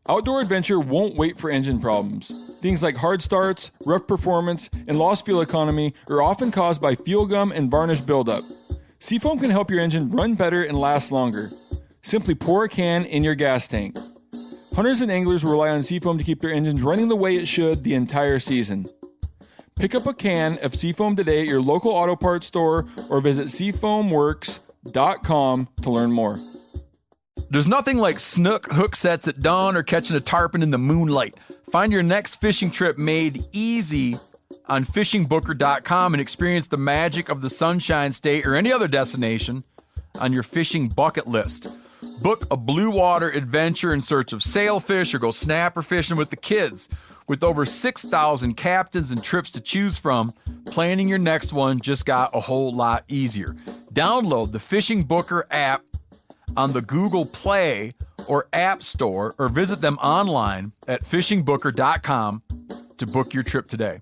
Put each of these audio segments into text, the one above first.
Outdoor adventure won't wait for engine problems. Things like hard starts, rough performance, and lost fuel economy are often caused by fuel gum and varnish buildup. Seafoam can help your engine run better and last longer. Simply pour a can in your gas tank. Hunters and anglers rely on Seafoam to keep their engines running the way it should the entire season. Pick up a can of Seafoam today at your local auto parts store or visit seafoamworks.com to learn more. There's nothing like snook hook sets at dawn or catching a tarpon in the moonlight. Find your next fishing trip made easy on fishingbooker.com and experience the magic of the Sunshine State or any other destination on your fishing bucket list. Book a blue water adventure in search of sailfish or go snapper fishing with the kids. With over 6,000 captains and trips to choose from, planning your next one just got a whole lot easier. Download the Fishing Booker app on the Google Play or App Store or visit them online at fishingbooker.com to book your trip today.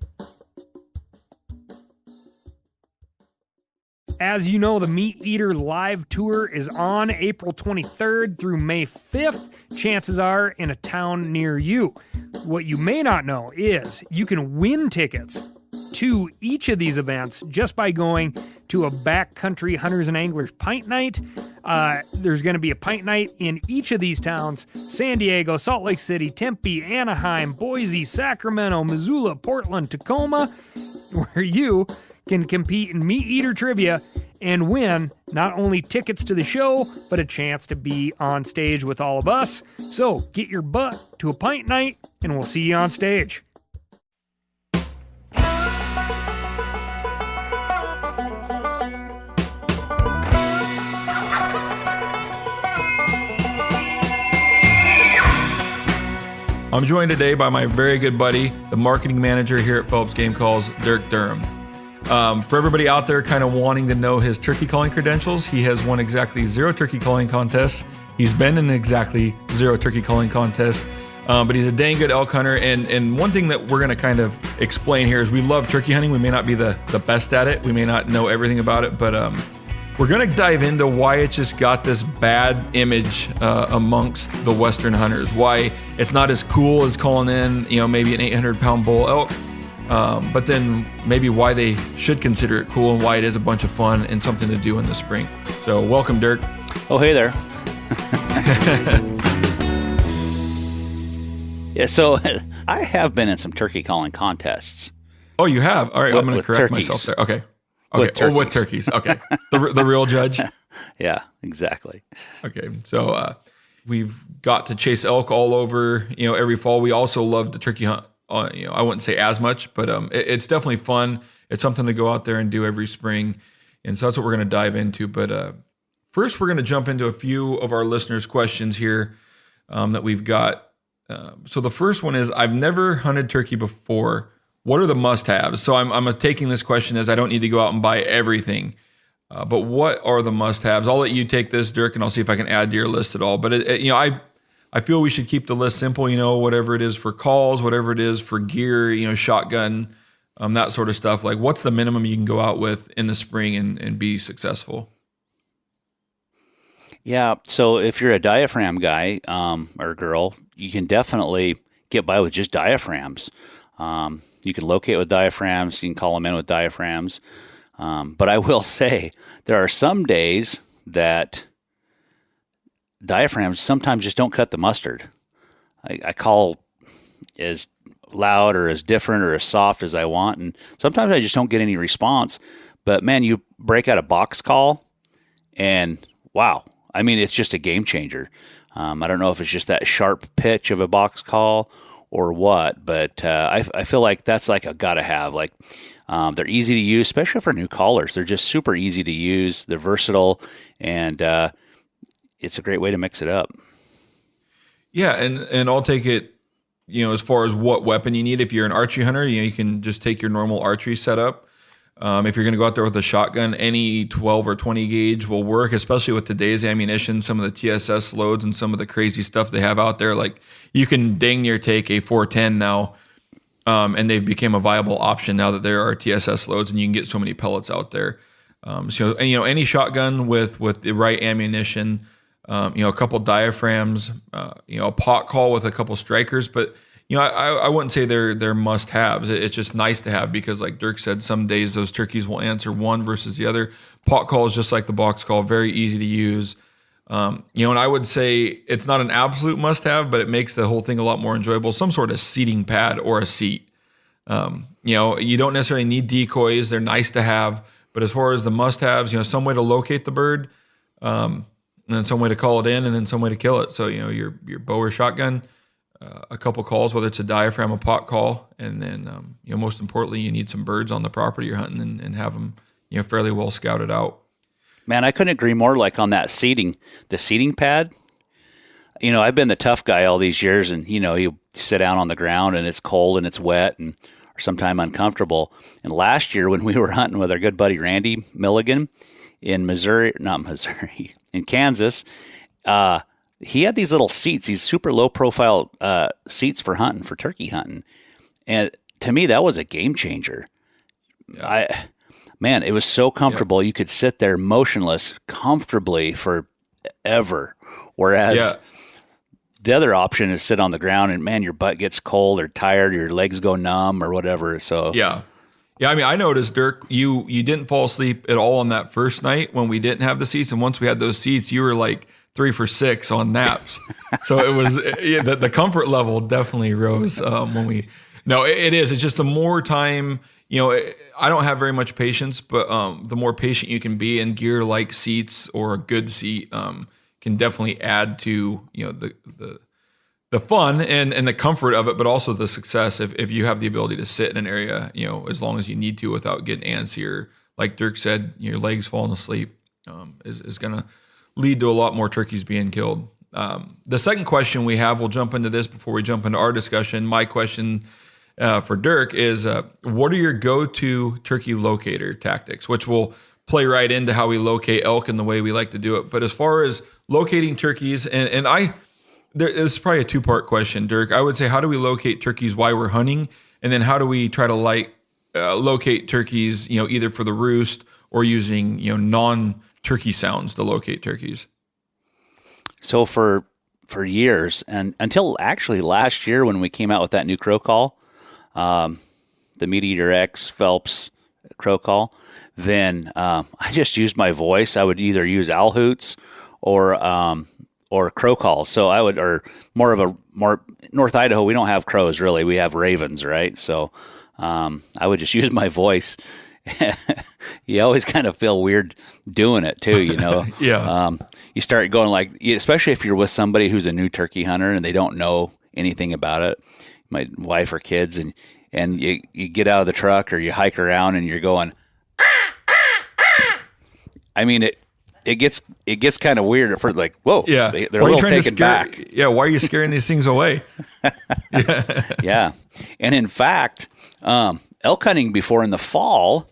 As you know, the Meat Eater Live Tour is on April 23rd through May 5th. Chances are in a town near you. What you may not know is you can win tickets to each of these events just by going to a backcountry hunters and anglers pint night. There's going to be a pint night in each of these towns: San Diego, Salt Lake City, Tempe, Anaheim, Boise, Sacramento, Missoula, Portland, Tacoma, where you can compete in Meat Eater trivia and win not only tickets to the show, but a chance to be on stage with all of us. So get your butt to a pint night, and we'll see you on stage. I'm joined today by my very good buddy, the marketing manager here at Phelps Game Calls, Dirk Durham. For everybody out there kind of wanting to know his turkey calling credentials, he has won exactly 0 turkey calling contests. He's been in exactly 0 turkey calling contests, but he's a dang good elk hunter. And one thing that we're going to kind of explain here is we love turkey hunting. We may not be the best at it. We may not know everything about it, but we're going to dive into why it just got this bad image amongst the Western hunters, why it's not as cool as calling in, maybe an 800-pound bull elk. But then maybe why they should consider it cool and why it is a bunch of fun and something to do in the spring. So welcome, Dirk. Oh, hey there. Yeah, so I have been in some turkey calling contests. Oh, you have? All right, I'm going to correct turkeys. myself there. Okay. With turkeys. With turkeys. Okay. The real judge? Yeah, exactly. Okay. So we've got to chase elk all over, every fall. We also love the turkey hunt. I wouldn't say as much, but it's definitely fun. It's something to go out there and do every spring. And so that's what we're going to dive into. But first, we're going to jump into a few of our listeners' questions here that we've got. So the first one is, I've never hunted turkey before. What are the must-haves? So I'm taking this question as I don't need to go out and buy everything. But what are the must-haves? I'll let you take this, Dirk, and I'll see if I can add to your list at all. But I feel we should keep the list simple, whatever it is for calls, whatever it is for gear, shotgun, that sort of stuff. Like, what's the minimum you can go out with in the spring and be successful? Yeah, so if you're a diaphragm guy or girl, you can definitely get by with just diaphragms. You can locate with diaphragms, you can call them in with diaphragms. But I will say, there are some days that diaphragms sometimes just don't cut the mustard. I call as loud or as different or as soft as I want, and sometimes I just don't get any response. But man, you break out a box call, and wow, I mean, it's just a game changer. I don't know if it's just that sharp pitch of a box call or what, but I feel like that's like a gotta have. Like they're easy to use, especially for new callers. They're just super easy to use. They're versatile, and it's a great way to mix it up. Yeah, and I'll take it, as far as what weapon you need. If you're an archery hunter, you can just take your normal archery setup. If you're going to go out there with a shotgun, any 12 or 20 gauge will work, especially with today's ammunition, some of the TSS loads and some of the crazy stuff they have out there. Like, you can dang near take a 410 now, and they've become a viable option now that there are TSS loads and you can get so many pellets out there. So any shotgun with the right ammunition a couple diaphragms, a pot call with a couple strikers. But I wouldn't say they're must-haves. It's just nice to have because, like Dirk said, some days those turkeys will answer one versus the other. Pot call is just like the box call, very easy to use. And I would say it's not an absolute must-have, but it makes the whole thing a lot more enjoyable. Some sort of seating pad or a seat. You don't necessarily need decoys. They're nice to have. But as far as the must-haves, some way to locate the bird, and then some way to call it in, and then some way to kill it. So, your bow or shotgun, a couple calls, whether it's a diaphragm, a pot call, and then, most importantly, you need some birds on the property you're hunting and have them, fairly well scouted out. Man, I couldn't agree more. Like on that the seating pad, I've been the tough guy all these years, and, you sit down on the ground and it's cold and it's wet and or sometimes uncomfortable. And last year when we were hunting with our good buddy Randy Milligan in in Kansas, he had these little seats, these super low profile seats for turkey hunting. And to me, that was a game changer. Yeah. Man, it was so comfortable. Yeah. You could sit there motionless comfortably forever. Whereas the other option is sit on the ground and, man, your butt gets cold or tired, your legs go numb or whatever. So yeah. I mean, I noticed, Dirk, you didn't fall asleep at all on that first night when we didn't have the seats. And once we had those seats, you were like 3 for 6 on naps. So it was the comfort level definitely rose when we. No, it is. It's just the more time. I don't have very much patience, but the more patient you can be, and gear like seats or a good seat can definitely add to the fun and the comfort of it, but also the success if you have the ability to sit in an area as long as you need to without getting antsy or, like Dirk said, your legs falling asleep is going to lead to a lot more turkeys being killed. The second question we have, we'll jump into this before we jump into our discussion. My question for Dirk is, what are your go-to turkey locator tactics, which will play right into how we locate elk and the way we like to do it. But as far as locating turkeys, there's probably a 2-part question, Dirk. I would say, how do we locate turkeys while we're hunting? And then how do we try to locate turkeys, either for the roost or using, non-turkey sounds to locate turkeys? So for years, and until actually last year when we came out with that new crow call, the Meat Eater X Phelps crow call, then I just used my voice. I would either use owl hoots or crow calls. So I would, or more North Idaho, we don't have crows really. We have ravens, right? So I would just use my voice. You always kind of feel weird doing it too, Yeah. You start going especially if you're with somebody who's a new turkey hunter and they don't know anything about it, my wife or kids, and you get out of the truck or you hike around and you're going, I mean, it gets kind of weird at first, like, whoa, yeah, they're a little taken back. Yeah, why are you scaring these things away? Yeah. And in fact, elk hunting before in the fall,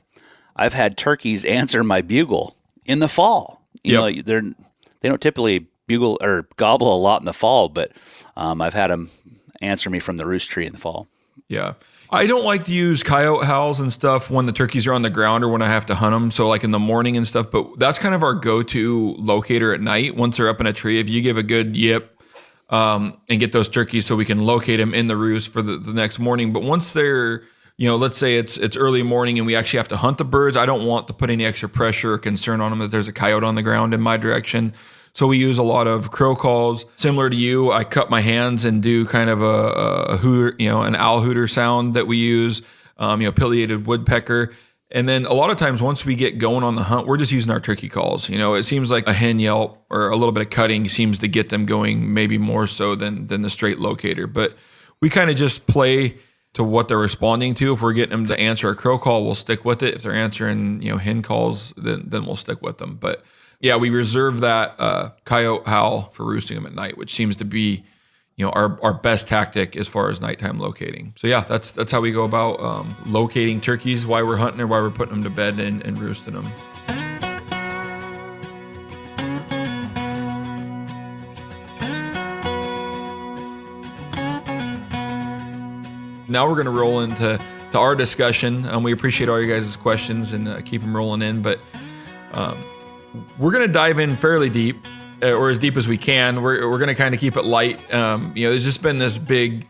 I've had turkeys answer my bugle in the fall. They don't typically bugle or gobble a lot in the fall, but I've had them answer me from the roost tree in the fall. Yeah. I don't like to use coyote howls and stuff when the turkeys are on the ground or when I have to hunt them. So like in the morning and stuff, but that's kind of our go-to locator at night. Once they're up in a tree, if you give a good yip and get those turkeys so we can locate them in the roost for the next morning. But once they're, let's say it's early morning and we actually have to hunt the birds, I don't want to put any extra pressure or concern on them that there's a coyote on the ground in my direction. So we use a lot of crow calls. Similar to you, I cup my hands and do kind of a hooter, an owl hooter sound that we use, pileated woodpecker. And then a lot of times once we get going on the hunt, we're just using our turkey calls. It seems like a hen yelp or a little bit of cutting seems to get them going maybe more so than the straight locator. But we kind of just play to what they're responding to. If we're getting them to answer a crow call, we'll stick with it. If they're answering, hen calls, then we'll stick with them. But yeah, we reserve that coyote howl for roosting them at night, which seems to be, our best tactic as far as nighttime locating. So yeah, that's how we go about locating turkeys while we're hunting or while we're putting them to bed and roosting them. Now we're going to roll into our discussion. We appreciate all your guys' questions and keep them rolling in, but we're going to dive in fairly deep or as deep as we can. We're going to kind of keep it light. There's just been this big,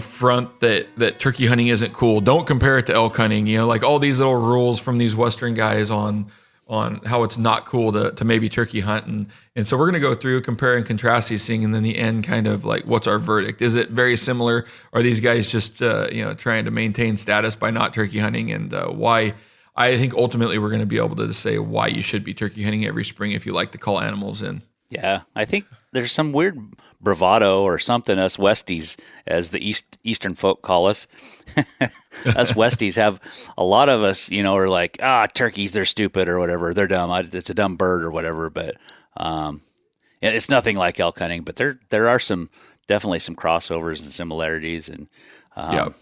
front that turkey hunting isn't cool. Don't compare it to elk hunting. Like all these little rules from these Western guys on how it's not cool to maybe turkey hunt. And so we're going to go through, compare and contrast these things. And then the end kind of like, what's our verdict? Is it very similar? Are these guys just, trying to maintain status by not turkey hunting? And why? I think ultimately we're going to be able to say why you should be turkey hunting every spring if you like to call animals in. Yeah, I think there's some weird bravado or something, us Westies, as the Eastern folk call us. Us Westies have, a lot of us, are like, turkeys, they're stupid or whatever. They're dumb. It's a dumb bird or whatever. But it's nothing like elk hunting. But there are definitely some crossovers and similarities. And I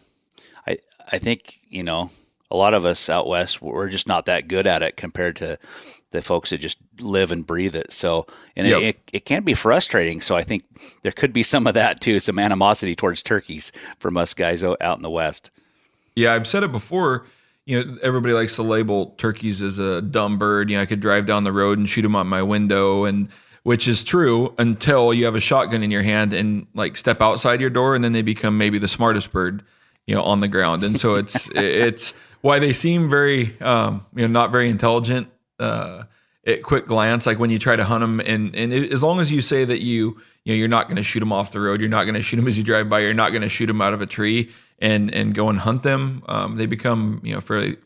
think, a lot of us out west, we're just not that good at it compared to the folks that just live and breathe it. So, and it can be frustrating. So I think there could be some of that too, some animosity towards turkeys from us guys out in the West. Yeah, I've said it before. Everybody likes to label turkeys as a dumb bird. I could drive down the road and shoot them out my window, and which is true until you have a shotgun in your hand and like step outside your door, and then they become maybe the smartest bird, on the ground. And so it's why they seem very, not very intelligent at quick glance. Like when you try to hunt them, and as long as you say that you're not going to shoot them off the road, you're not going to shoot them as you drive by, you're not going to shoot them out of a tree and go and hunt them, they become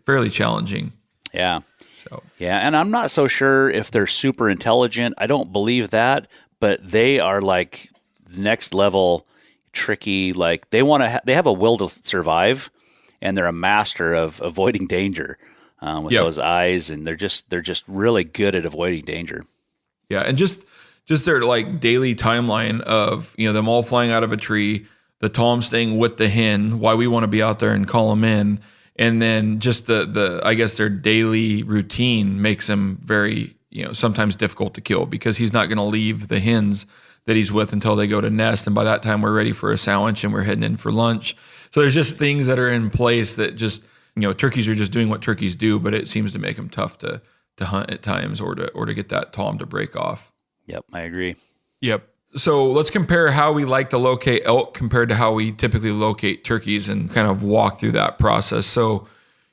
fairly challenging. Yeah. So and I'm not so sure if they're super intelligent. I don't believe that, but they are like the next level tricky. Like they have a will to survive, and they're a master of avoiding danger with those eyes, and they're just really good at avoiding danger. Yeah, and just their like daily timeline of them all flying out of a tree, the tom staying with the hen, why we want to be out there and call them in, and then just the I guess their daily routine makes them very sometimes difficult to kill, because he's not going to leave the hens that he's with until they go to nest, and by that time we're ready for a sandwich and we're heading in for lunch. So there's just things that are in place that just turkeys are just doing what turkeys do, but it seems to make them tough to hunt at times, or to get that tom to break off. Yep, I agree. Yep. So let's compare how we like to locate elk compared to how we typically locate turkeys, and kind of walk through that process. So,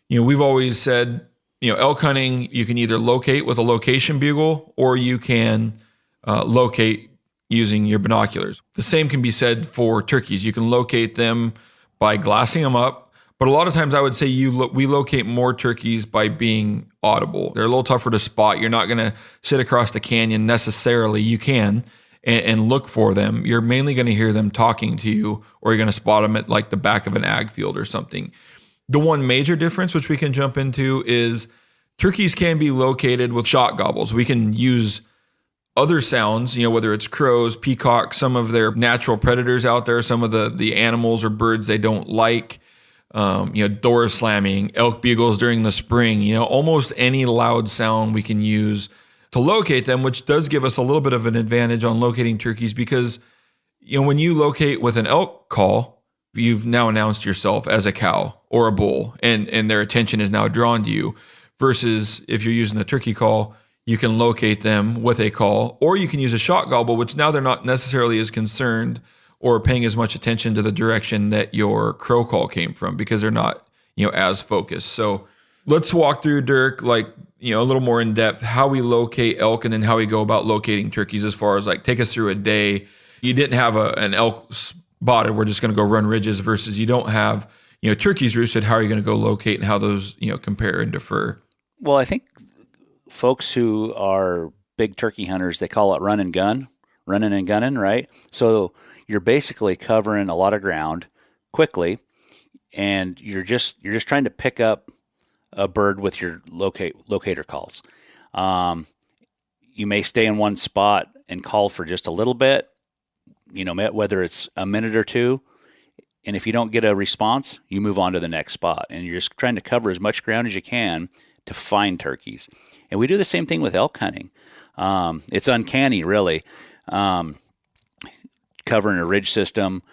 we've always said, elk hunting, you can either locate with a location bugle, or you can locate using your binoculars. The same can be said for turkeys. You can locate them by glassing them up, but a lot of times I would say we locate more turkeys by being audible. They're a little tougher to spot. You're not going to sit across the canyon necessarily. You can and look for them. You're mainly going to hear them talking to you, or you're going to spot them at like the back of an ag field or something. The one major difference, which we can jump into, is turkeys can be located with shot gobbles. We can use other sounds, whether it's crows, peacocks, some of their natural predators out there, some of the animals or birds they don't like, door slamming, elk bugles during the spring, almost any loud sound we can use to locate them, which does give us a little bit of an advantage on locating turkeys, because, when you locate with an elk call, you've now announced yourself as a cow or a bull, and their attention is now drawn to you, versus if you're using a turkey call, you can locate them with a call, or you can use a shot gobble, which now they're not necessarily as concerned or paying as much attention to the direction that your crow call came from, because they're not, as focused. So let's walk through, Dirk, like, a little more in depth, how we locate elk, and then how we go about locating turkeys, as far as like, take us through a day. You didn't have an elk spotted, we're just going to go run ridges, versus you don't have, turkeys roosted. How are you going to go locate, and how those, compare and differ? Well, I think folks who are big turkey hunters, they call it running and gunning, right? So you're basically covering a lot of ground quickly, and you're just trying to pick up a bird with your locator calls. You may stay in one spot and call for just a little bit, whether it's a minute or two, and if you don't get a response, you move on to the next spot, and you're just trying to cover as much ground as you can to find turkeys. And we do the same thing with elk hunting. It's uncanny, really. Covering a ridge system,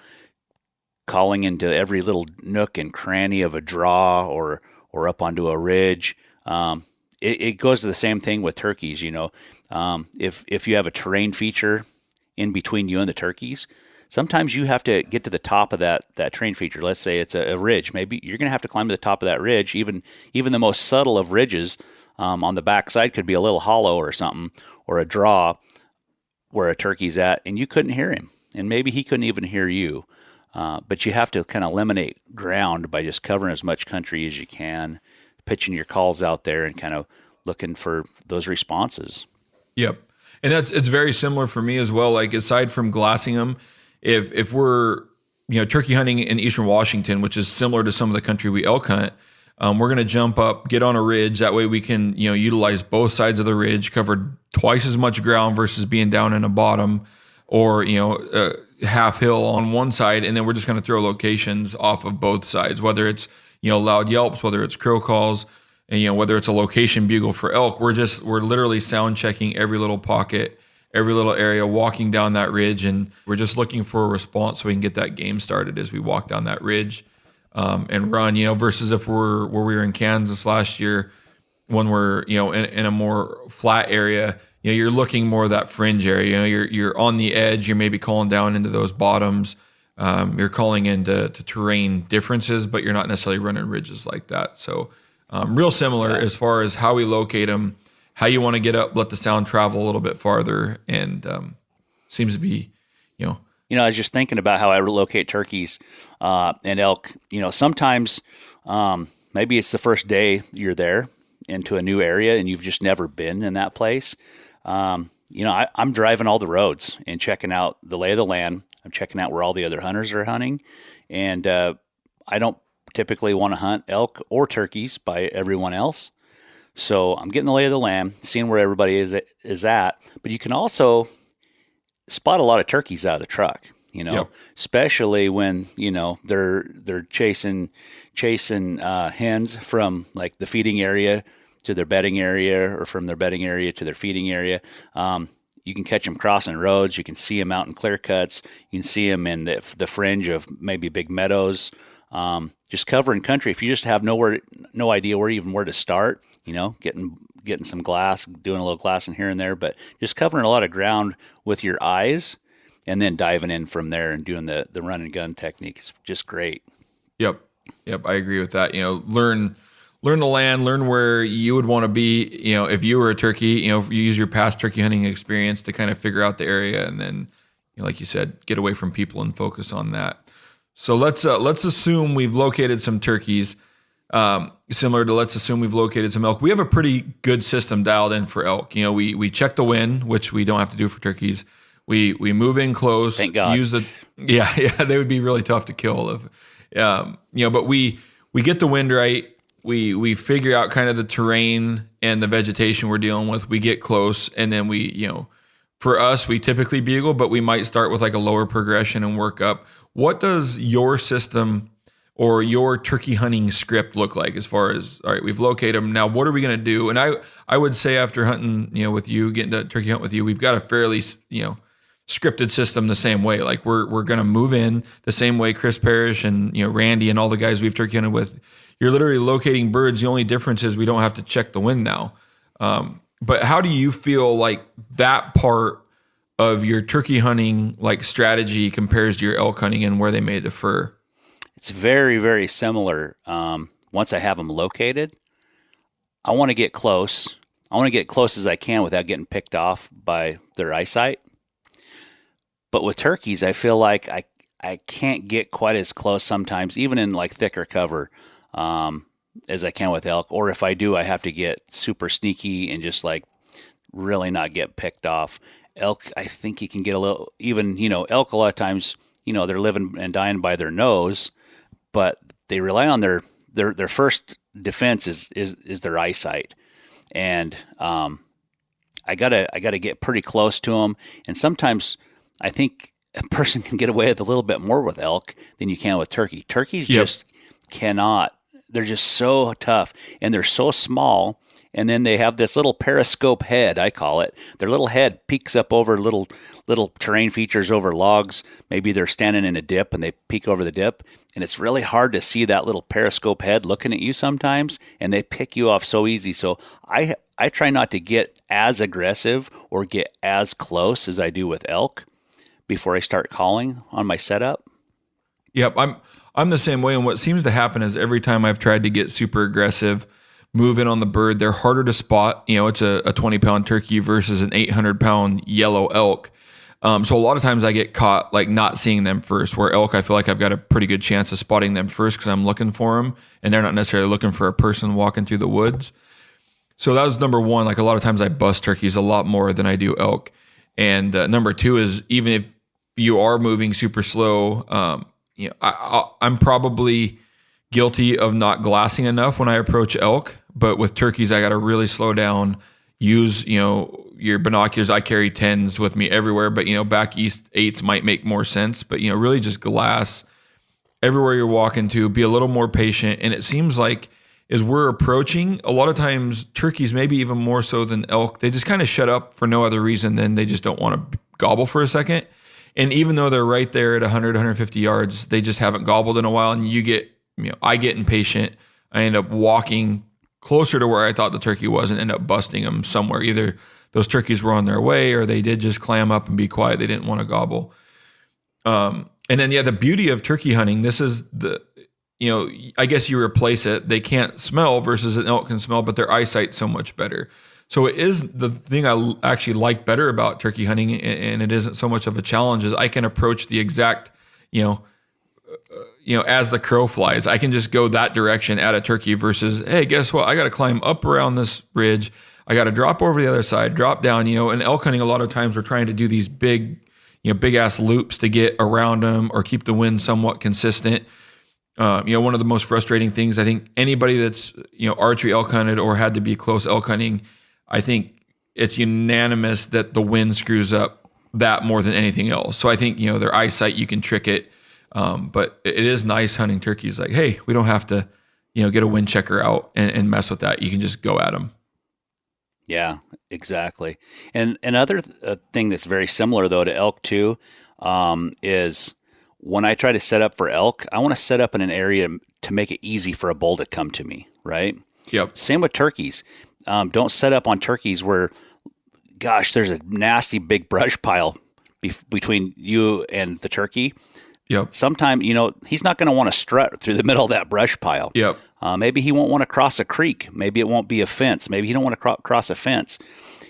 calling into every little nook and cranny of a draw or up onto a ridge. it goes to the same thing with turkeys. If you have a terrain feature in between you and the turkeys, sometimes you have to get to the top of that terrain feature. Let's say it's a ridge. Maybe you're going to have to climb to the top of that ridge. Even the most subtle of ridges on the backside could be a little hollow or something, or a draw where a turkey's at, and you couldn't hear him, and maybe he couldn't even hear you. But you have to kind of eliminate ground by just covering as much country as you can, pitching your calls out there, and kind of looking for those responses. Yep. And it's very similar for me as well. Like, aside from glassing them, if we're, turkey hunting in Eastern Washington, which is similar to some of the country we elk hunt, we're going to jump up, get on a ridge. That way we can, utilize both sides of the ridge, cover twice as much ground versus being down in a bottom or, half hill on one side. And then we're just going to throw locations off of both sides, whether it's, loud yelps, whether it's crow calls, and, whether it's a location bugle for elk. We're literally sound checking every little pocket, every little area, walking down that ridge. And we're just looking for a response so we can get that game started as we walk down that ridge. And run, versus if where we were in Kansas last year, when we're, in a more flat area, you're looking more of that fringe area, you're on the edge, you're maybe calling down into those bottoms, you're calling into terrain differences, but you're not necessarily running ridges like that. So, real similar as far as how we locate them, how you want to get up, let the sound travel a little bit farther. And, seems to be, I was just thinking about how I locate turkeys and elk. Sometimes maybe it's the first day you're there into a new area and you've just never been in that place. I'm driving all the roads and checking out the lay of the land. I'm checking out where all the other hunters are hunting. And I don't typically want to hunt elk or turkeys by everyone else. So I'm getting the lay of the land, seeing where everybody is at. But you can also spot a lot of turkeys out of the truck, especially when, they're chasing hens from like the feeding area to their bedding area, or from their bedding area to their feeding area. You can catch them crossing roads. You can see them out in clear cuts. You can see them in the fringe of maybe big meadows, just covering country. If you just have no idea where to start, getting some glass, doing a little glassing here and there, but just covering a lot of ground with your eyes and then diving in from there and doing the run and gun technique is just great. Yep. I agree with that. Learn the land, learn where you would want to be. If you were a turkey, you use your past turkey hunting experience to kind of figure out the area. And then, like you said, get away from people and focus on that. So let's assume we've located some turkeys. Similar to let's assume we've located some elk. We have a pretty good system dialed in for elk. We check the wind, which we don't have to do for turkeys. We move in close. Thank God. They would be really tough to kill. But we get the wind right. We figure out kind of the terrain and the vegetation we're dealing with. We get close, and then for us, we typically bugle, but we might start with like a lower progression and work up. What does your system or your turkey hunting script look like as far as, all right, we've located them. Now, what are we going to do? And I would say after hunting, with you, getting to turkey hunt with you, we've got a fairly, scripted system the same way. Like we're going to move in the same way Chris Parrish and, Randy and all the guys we've turkey hunted with. You're literally locating birds. The only difference is we don't have to check the wind now. But how do you feel like that part of your turkey hunting like strategy compares to your elk hunting and where they may differ? It's very, very similar. Once I have them located, I want to get close. I want to get close as I can without getting picked off by their eyesight. But with turkeys, I feel like I can't get quite as close sometimes, even in like thicker cover, as I can with elk. Or if I do, I have to get super sneaky and just like really not get picked off. Elk, I think you can get a little, even, elk a lot of times, they're living and dying by their nose, but they rely on their first defense is their eyesight. And I gotta get pretty close to them. And sometimes I think a person can get away with a little bit more with elk than you can with turkey. Turkeys just cannot. They're just so tough, and they're so small, and then they have this little periscope head, I call it. Their little head peeks up over little terrain features over logs. Maybe they're standing in a dip and they peek over the dip, and it's really hard to see that little periscope head looking at you sometimes, and they pick you off so easy. So I try not to get as aggressive or get as close as I do with elk before I start calling on my setup. Yep, I'm the same way. And what seems to happen is every time I've tried to get super aggressive, move in on the bird, they're harder to spot. It's a 20-pound turkey versus an 800-pound yellow elk. So a lot of times I get caught like not seeing them first, where elk, I feel like I've got a pretty good chance of spotting them first because I'm looking for them and they're not necessarily looking for a person walking through the woods. So that was number one. Like a lot of times I bust turkeys a lot more than I do elk. And number two is even if you are moving super slow, I'm probably guilty of not glassing enough when I approach elk, but with turkeys, I got to really slow down, use, your binoculars. I carry 10s with me everywhere, but, back east 8s might make more sense, but, really just glass everywhere you're walking to, be a little more patient. And it seems like as we're approaching, a lot of times turkeys, maybe even more so than elk, they just kind of shut up for no other reason than they just don't want to gobble for a second. And even though they're right there at 100, 150 yards, they just haven't gobbled in a while. And I get impatient. I end up walking closer to where I thought the turkey was and end up busting them somewhere. Either those turkeys were on their way or they did just clam up and be quiet. They didn't want to gobble. And then, the beauty of turkey hunting, this is I guess you replace it. They can't smell versus an elk can smell, but their eyesight's so much better. So it is the thing I actually like better about turkey hunting, and it isn't so much of a challenge, is I can approach the exact, as the crow flies. I can just go that direction at a turkey versus, hey, guess what? I got to climb up around this ridge. I got to drop over the other side, drop down. And elk hunting, a lot of times we're trying to do these big ass loops to get around them or keep the wind somewhat consistent. One of the most frustrating things, I think anybody that's, archery elk hunted or had to be close elk hunting, I think it's unanimous that the wind screws up that more than anything else. So I think, their eyesight, you can trick it. But it is nice hunting turkeys. Like, hey, we don't have to, get a wind checker out and mess with that. You can just go at them. Yeah, exactly. And another thing that's very similar though to elk too, is when I try to set up for elk, I want to set up in an area to make it easy for a bull to come to me. Right. Yep. Same with turkeys. Don't set up on turkeys where, gosh, there's a nasty big brush pile between you and the turkey. Yep. Sometime, he's not going to want to strut through the middle of that brush pile. Yep. Maybe he won't want to cross a creek. Maybe it won't be a fence. Maybe he don't want to cross a fence.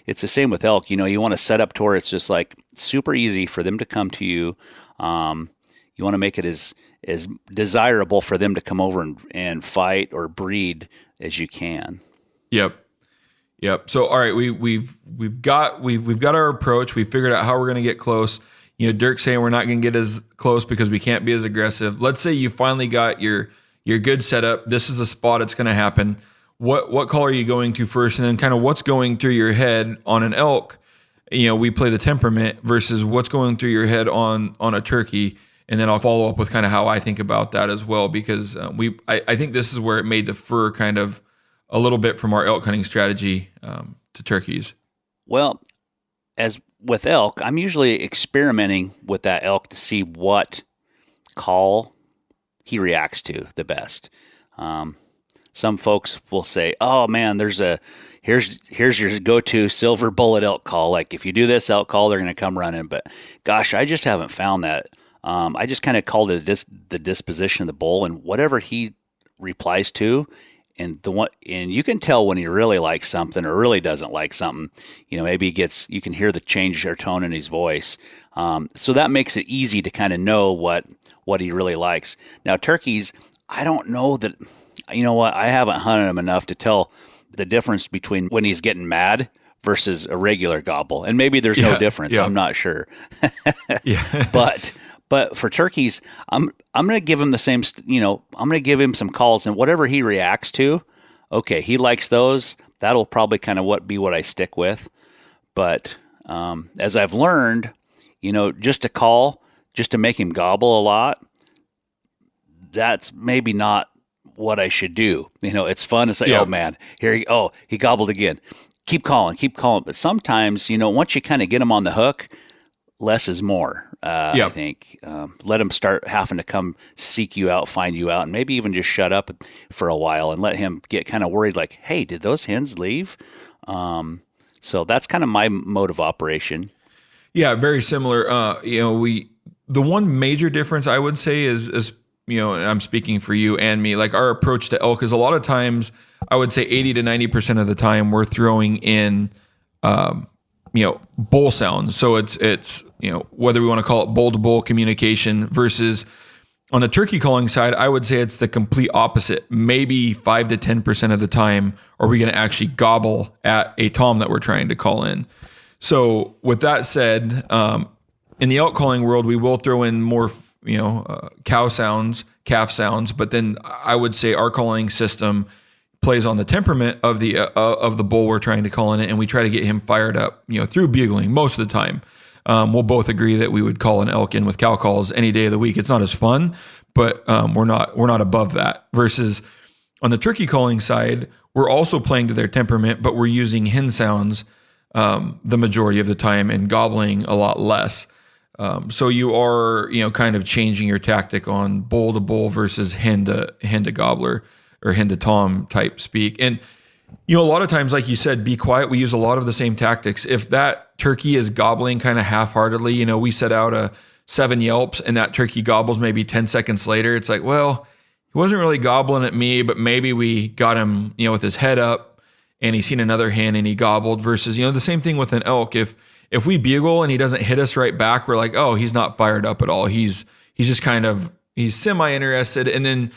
It's the same with elk. You want to set up to where it's just like super easy for them to come to you. You want to make it as desirable for them to come over and fight or breed as you can. Yep. So, all right, we've got our approach. We figured out how we're going to get close. Dirk's saying we're not going to get as close because we can't be as aggressive. Let's say you finally got your good setup. This is the spot it's going to happen. What call are you going to first? And then kind of what's going through your head on an elk? We play the temperament versus what's going through your head on a turkey. And then I'll follow up with kind of how I think about that as well, because I think this is where it may differ kind of a little bit from our elk hunting strategy to turkeys. Well, as with elk, I'm usually experimenting with that elk to see what call he reacts to the best. Some folks will say, "Oh man, here's your go-to silver bullet elk call. Like if you do this elk call, they're going to come running." But gosh, I just haven't found that. I just kind of called it the disposition of the bull, and whatever he replies to. And you can tell when he really likes something or really doesn't like something. Maybe you can hear the change or tone in his voice. So that makes it easy to kind of know what he really likes. Now, turkeys, I don't know that, I haven't hunted them enough to tell the difference between when he's getting mad versus a regular gobble. And maybe there's no difference. Yeah. I'm not sure. Yeah. But for turkeys, I'm going to give him the same, I'm going to give him some calls, and whatever he reacts to, okay, he likes those. That'll probably kind of be what I stick with. But as I've learned, just to call, just to make him gobble a lot, that's maybe not what I should do. It's fun to say, Yeah. oh man, he gobbled again. Keep calling. But sometimes, once you kind of get them on the hook, less is more. I think let them start having to come seek you out, find you out, and maybe even just shut up for a while and let him get kind of worried, like, hey, did those hens leave? So that's kind of my mode of operation. Yeah, very similar. The one major difference I would say is and I'm speaking for you and me, like our approach to elk is a lot of times, I would say 80 to 90% of the time we're throwing in, bull sound. So it's whether we want to call it bull to bull communication versus on the turkey calling side, I would say it's the complete opposite. Maybe 5 to 10% of the time are we going to actually gobble at a tom that we're trying to call in. So with that said, in the elk calling world, we will throw in more, cow sounds, calf sounds, but then I would say our calling system plays on the temperament of the bull we're trying to call in it, and we try to get him fired up, through bugling most of the time. We'll both agree that we would call an elk in with cow calls any day of the week. It's not as fun, but we're not above that. Versus on the turkey calling side, we're also playing to their temperament, but we're using hen sounds the majority of the time and gobbling a lot less. So you are, kind of changing your tactic on bull to bull versus hen to gobbler or hen to tom type speak. And, a lot of times, like you said, be quiet. We use a lot of the same tactics. If that turkey is gobbling kind of half-heartedly, we set out a 7 yelps and that turkey gobbles maybe 10 seconds later. It's like, well, he wasn't really gobbling at me, but maybe we got him, with his head up and he's seen another hen and he gobbled versus, the same thing with an elk. If we bugle and he doesn't hit us right back, we're like, oh, he's not fired up at all. He's just he's semi-interested. And then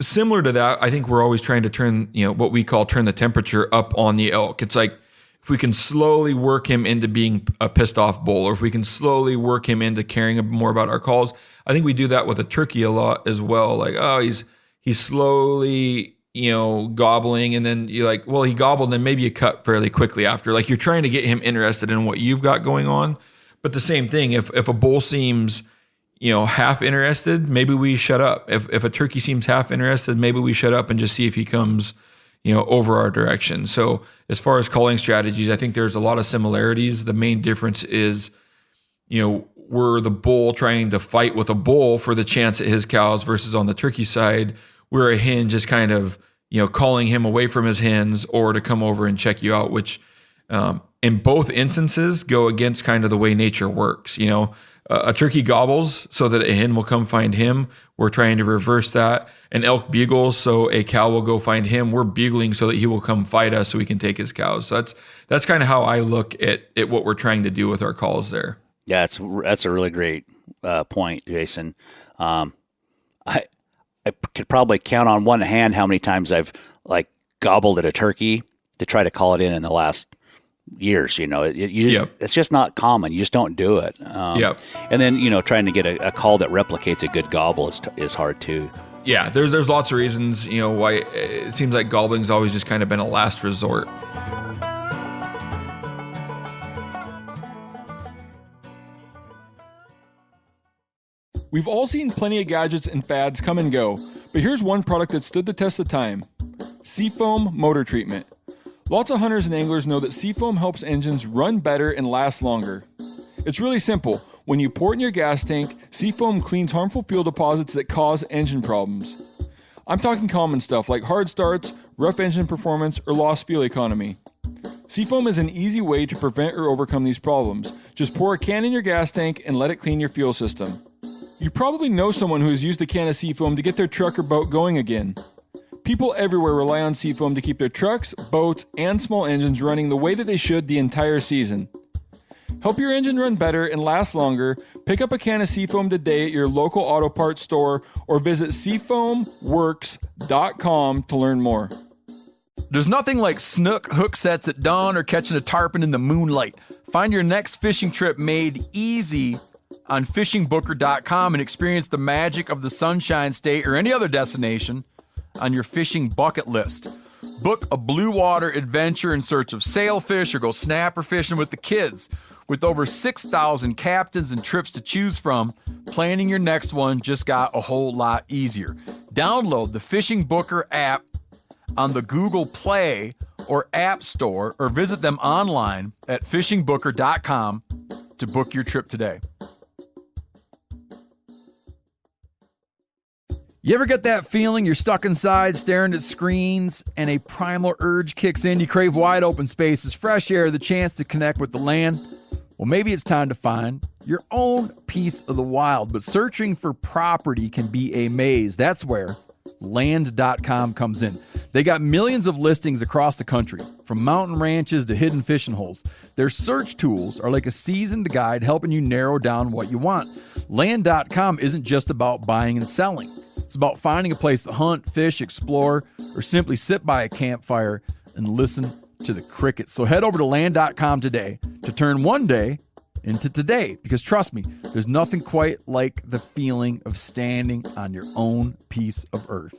similar to that, I think we're always trying to turn, what we call turn the temperature up on the elk. It's like if we can slowly work him into being a pissed off bull, or if we can slowly work him into caring more about our calls. I think we do that with a turkey a lot as well. Like, oh, he's slowly, gobbling, and then you're like, well, he gobbled, and then maybe you cut fairly quickly after. Like you're trying to get him interested in what you've got going on. But the same thing, if a bull seems half interested, maybe we shut up. If a turkey seems half interested, maybe we shut up and just see if he comes, over our direction. So as far as calling strategies, I think there's a lot of similarities. The main difference is, we're the bull trying to fight with a bull for the chance at his cows versus on the turkey side, we're a hen just kind of, calling him away from his hens or to come over and check you out, which in both instances go against kind of the way nature works. A turkey gobbles so that a hen will come find him. We're trying to reverse that. An elk bugles so a cow will go find him. We're bugling so that he will come fight us so we can take his cows. So that's kind of how I look at what we're trying to do with our calls there. Yeah, that's a really great point, Jason. I could probably count on one hand how many times I've gobbled at a turkey to try to call it in the last years. It's just not common. You just don't do it. And then trying to get a call that replicates a good gobble is hard too. Yeah, there's lots of reasons why it seems like gobbling's always just kind of been a last resort. We've all seen plenty of gadgets and fads come and go, but here's one product that stood the test of time: Seafoam Motor Treatment. Lots of hunters and anglers know that Seafoam helps engines run better and last longer. It's really simple. When you pour it in your gas tank, Seafoam cleans harmful fuel deposits that cause engine problems. I'm talking common stuff like hard starts, rough engine performance, or lost fuel economy. Seafoam is an easy way to prevent or overcome these problems. Just pour a can in your gas tank and let it clean your fuel system. You probably know someone who has used a can of Seafoam to get their truck or boat going again. People everywhere rely on Seafoam to keep their trucks, boats, and small engines running the way that they should the entire season. Help your engine run better and last longer. Pick up a can of Seafoam today at your local auto parts store or visit seafoamworks.com to learn more. There's nothing like snook hook sets at dawn or catching a tarpon in the moonlight. Find your next fishing trip made easy on fishingbooker.com and experience the magic of the Sunshine State or any other destination on your fishing bucket list. Book a blue water adventure in search of sailfish or go snapper fishing with the kids. With over 6,000 captains and trips to choose from, planning your next one just got a whole lot easier. Download the Fishing Booker app on the Google Play or App Store, or visit them online at fishingbooker.com to book your trip today. You ever get that feeling you're stuck inside staring at screens and a primal urge kicks in? You crave wide open spaces, fresh air, the chance to connect with the land. Well, maybe it's time to find your own piece of the wild, but searching for property can be a maze. That's where land.com comes in. They got millions of listings across the country, from mountain ranches to hidden fishing holes. Their search tools are like a seasoned guide helping you narrow down what you want. Land.com isn't just about buying and selling. It's about finding a place to hunt, fish, explore, or simply sit by a campfire and listen to the crickets. So head over to land.com today to turn one day into today, because trust me, there's nothing quite like the feeling of standing on your own piece of earth.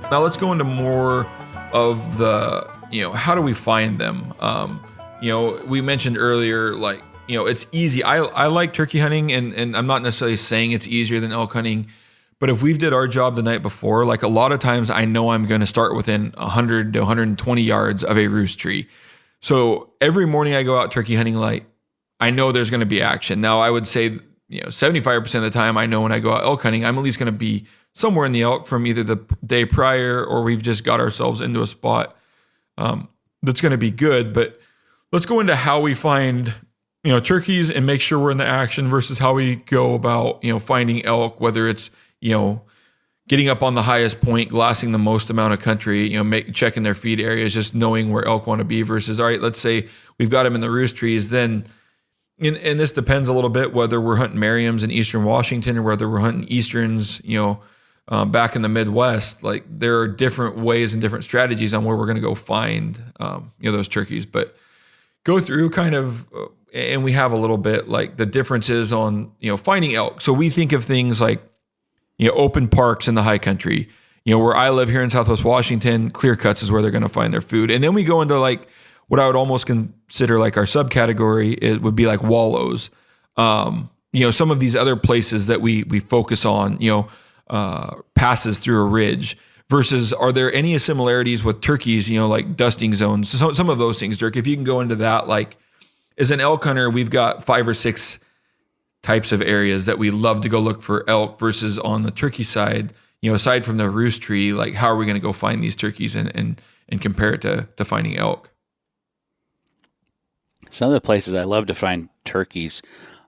Now let's go into more of the, how do we find them? We mentioned earlier, it's easy. I like turkey hunting, and I'm not necessarily saying it's easier than elk hunting, but if we've did our job the night before, a lot of times I know I'm going to start within 100 to 120 yards of a roost tree. So every morning I go out turkey hunting, I know there's going to be action. Now I would say, 75% of the time I know when I go out elk hunting, I'm at least going to be somewhere in the elk from either the day prior, or we've just got ourselves into a spot that's going to be good. But let's go into how we find, turkeys and make sure we're in the action versus how we go about, finding elk, whether it's, getting up on the highest point, glassing the most amount of country, checking their feed areas, just knowing where elk want to be versus, all right, let's say we've got them in the roost trees. Then, and this depends a little bit whether we're hunting Merriam's in Eastern Washington or whether we're hunting Easterns, back in the Midwest. There are different ways and different strategies on where we're going to go find, those turkeys. But go through kind of, and we have a little bit the differences on, finding elk. So we think of things like, open parks in the high country, where I live here in Southwest Washington, clear cuts is where they're going to find their food. And then we go into what I would almost consider our subcategory. It would be wallows. Some of these other places that we focus on, passes through a ridge. Versus, are there any similarities with turkeys, like dusting zones? So some of those things, Dirk, if you can go into that, as an elk hunter, we've got 5 or 6 types of areas that we love to go look for elk versus on the turkey side, aside from the roost tree, how are we going to go find these turkeys and compare it to finding elk? Some of the places I love to find turkeys,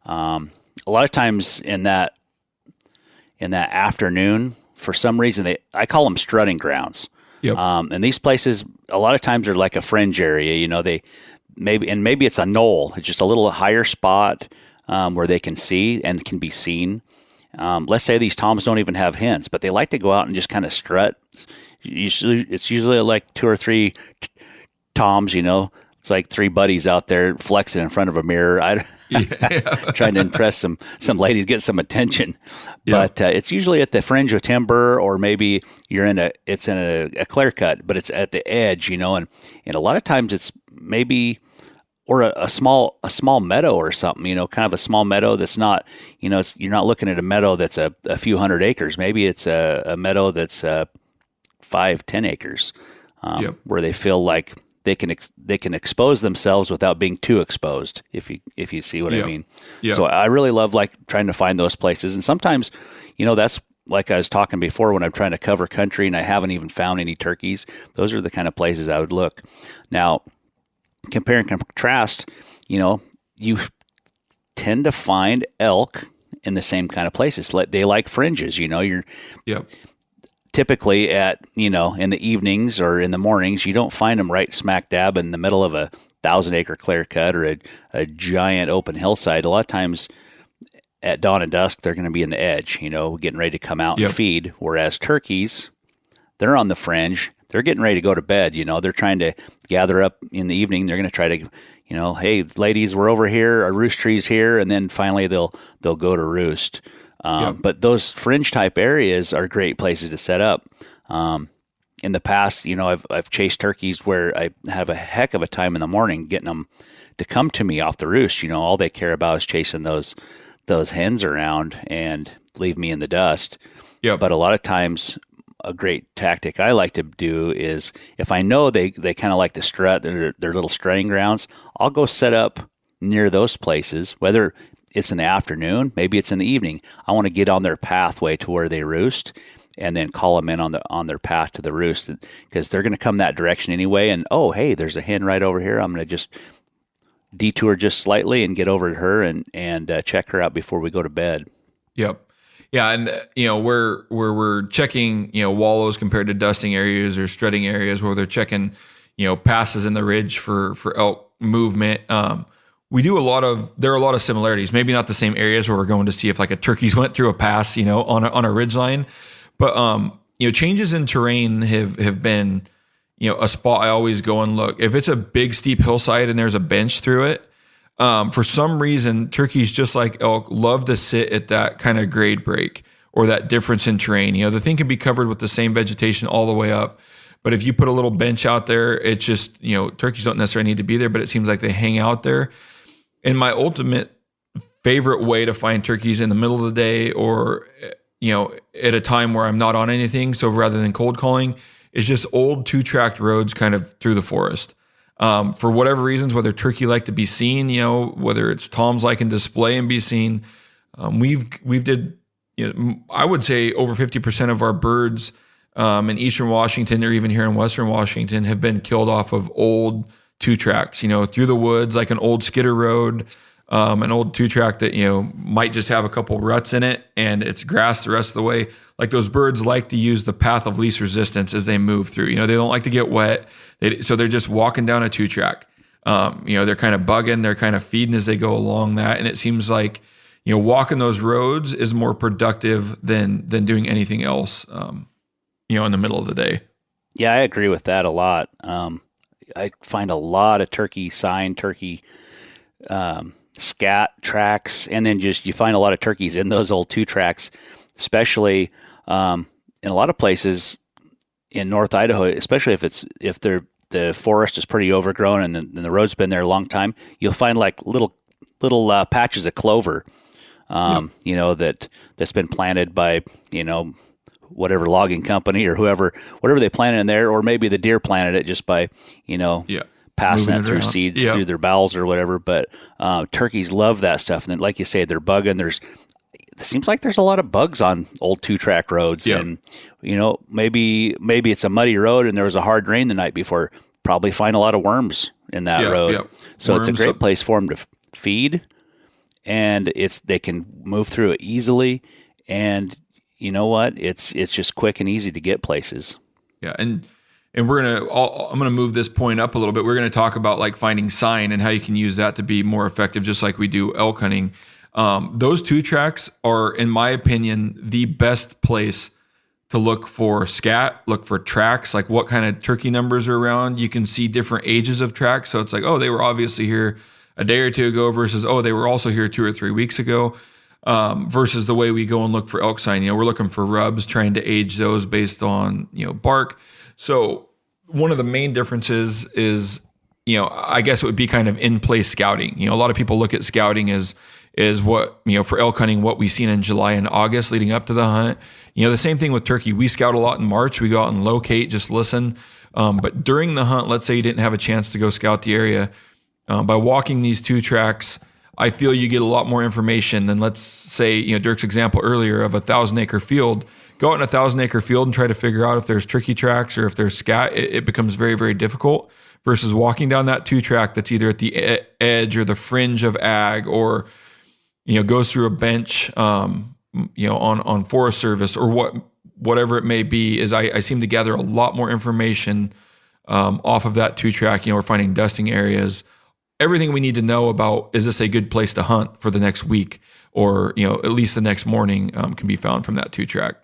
a lot of times in that afternoon, for some reason, I call them strutting grounds. Yep. And these places, a lot of times, are like a fringe area. Maybe it's a knoll. It's just a little higher spot where they can see and can be seen. Let's say these toms don't even have hens, but they like to go out and just kind of strut. It's usually 2 or 3 toms. It's like 3 buddies out there flexing in front of a mirror. Trying to impress some ladies, get some attention. Yeah. But it's usually at the fringe of timber, or maybe it's in a clear cut, but it's at the edge, and a lot of times it's maybe, or a small meadow or something, kind of a small meadow that's not, you're not looking at a meadow that's a few hundred acres. Maybe it's a meadow that's 5-10 acres, where they feel like they can expose themselves without being too exposed, if you see what I mean. Yeah. So I really love trying to find those places. And sometimes, that's like I was talking before, when I'm trying to cover country and I haven't even found any turkeys, those are the kind of places I would look. Now, compare and contrast, you tend to find elk in the same kind of places. They like fringes, typically in the evenings or in the mornings, you don't find them right smack dab in the middle of a 1,000-acre clear cut or a giant open hillside. A lot of times at dawn and dusk, they're going to be in the edge, getting ready to come out and feed. Whereas turkeys, they're on the fringe. They're getting ready to go to bed. They're trying to gather up in the evening. They're going to try to, hey, ladies, we're over here. Our roost tree's here. And then finally they'll go to roost. But those fringe type areas are great places to set up. in the past, I've chased turkeys where I have a heck of a time in the morning getting them to come to me off the roost. All they care about is chasing those hens around and leave me in the dust. Yeah. But a lot of times, a great tactic I like to do is if I know they kind of like to strut, their little strutting grounds, I'll go set up near those places, whether it's in the afternoon, maybe it's in the evening. I want to get on their pathway to where they roost and then call them in on their path to the roost, because they're going to come that direction anyway. And, oh, hey, there's a hen right over here. I'm going to just detour just slightly and get over to her and check her out before we go to bed. Yep. Yeah, and where we're checking wallows compared to dusting areas or strutting areas, where they're checking passes in the ridge for elk movement. There are a lot of similarities. Maybe not the same areas where we're going to see if like a turkey's went through a pass, on a ridge line, but changes in terrain have been a spot I always go and look. If it's a big steep hillside and there's a bench through it. For some reason, turkeys, just like elk, love to sit at that kind of grade break or that difference in terrain. The thing can be covered with the same vegetation all the way up, but if you put a little bench out there, it's just, turkeys don't necessarily need to be there, but it seems like they hang out there. And my ultimate favorite way to find turkeys in the middle of the day or, at a time where I'm not on anything, so rather than cold calling, is just old 2-track roads kind of through the forest. For whatever reasons, whether turkey like to be seen, whether it's toms like and display and be seen, we've did, I would say over 50% of our birds in Eastern Washington or even here in Western Washington have been killed off of old 2-tracks, through the woods, like an old skidder road, an old 2-track that, might just have a couple ruts in it and it's grass the rest of the way. Like those birds like to use the path of least resistance as they move through. They don't like to get wet. So they're just walking down a 2-track. They're kind of bugging, they're kind of feeding as they go along that. And it seems like, walking those roads is more productive than doing anything else, in the middle of the day. Yeah, I agree with that a lot. I find a lot of turkey scat tracks, and then you find a lot of turkeys in those old 2-tracks, especially in a lot of places in North Idaho, especially if the forest is pretty overgrown and the road's been there a long time. You'll find like little patches of clover, that's been planted by whatever logging company or whatever they planted in there, or maybe the deer planted it just by passing it through seeds through their bowels or whatever. But turkeys love that stuff, and then, like you say, they're bugging. It seems like there's a lot of bugs on old 2-track roads, and maybe it's a muddy road and there was a hard rain the night before. Probably find a lot of worms in that road. So worms, it's a great place for them to feed, and they can move through it easily. And you know what? It's just quick and easy to get places. Yeah, and I'm gonna move this point up a little bit. We're gonna talk about like finding sign and how you can use that to be more effective, just like we do elk hunting. Those 2-tracks are, in my opinion, the best place to look for scat, look for tracks, like what kind of turkey numbers are around. You can see different ages of tracks. So it's like, oh, they were obviously here a day or two ago versus, oh, they were also here 2 or 3 weeks ago, versus the way we go and look for elk sign. We're looking for rubs, trying to age those based on, bark. So one of the main differences is, I guess it would be kind of in-place scouting. A lot of people look at scouting as what, for elk hunting, what we've seen in July and August leading up to the hunt. The same thing with turkey. We scout a lot in March. We go out and locate, just listen. But during the hunt, let's say you didn't have a chance to go scout the area, by walking these 2-tracks, I feel you get a lot more information than, let's say, Dirk's example earlier of a 1,000-acre field. Go out in a 1,000-acre field and try to figure out if there's turkey tracks or if there's scat. It becomes very, very difficult versus walking down that 2-track that's either at the edge or the fringe of ag, or goes through a bench, on Forest Service or whatever it may be. Is I seem to gather a lot more information off of that 2-track. We're finding dusting areas, everything we need to know about, is this a good place to hunt for the next week, or at least the next morning, can be found from that 2-track.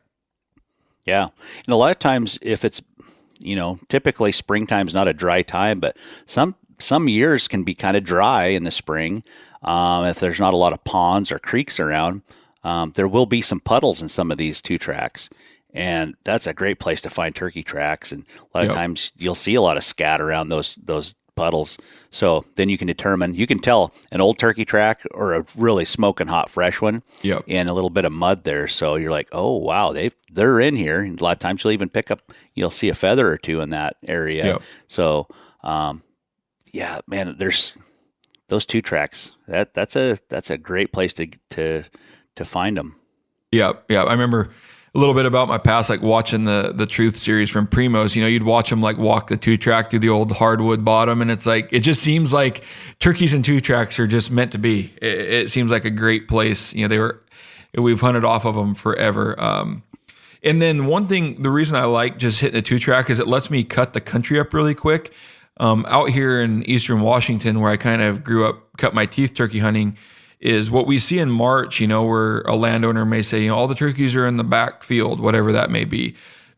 Yeah, and a lot of times, if it's typically springtime's not a dry time, but some years can be kind of dry in the spring. If there's not a lot of ponds or creeks around, there will be some puddles in some of these 2-tracks. And that's a great place to find turkey tracks. And a lot of Yep. times you'll see a lot of scat around those puddles. So then you can tell an old turkey track or a really smoking hot fresh one Yep. and a little bit of mud there. So you're like, oh, wow, they're in here. And a lot of times you'll see a feather or two in that area. Yep. So, yeah, man, there's those 2 tracks. That's a great place to find them. Yeah. I remember a little bit about my past, like watching the Truth series from Primos. You'd watch them like walk the 2-track through the old hardwood bottom, and it's like it just seems like turkeys and 2-tracks are just meant to be. It seems like a great place. We've hunted off of them forever. And then one thing, the reason I like just hitting a 2-track is it lets me cut the country up really quick. Out here in Eastern Washington, where I kind of grew up, cut my teeth turkey hunting, is what we see in March, where a landowner may say, all the turkeys are in the back field, whatever that may be.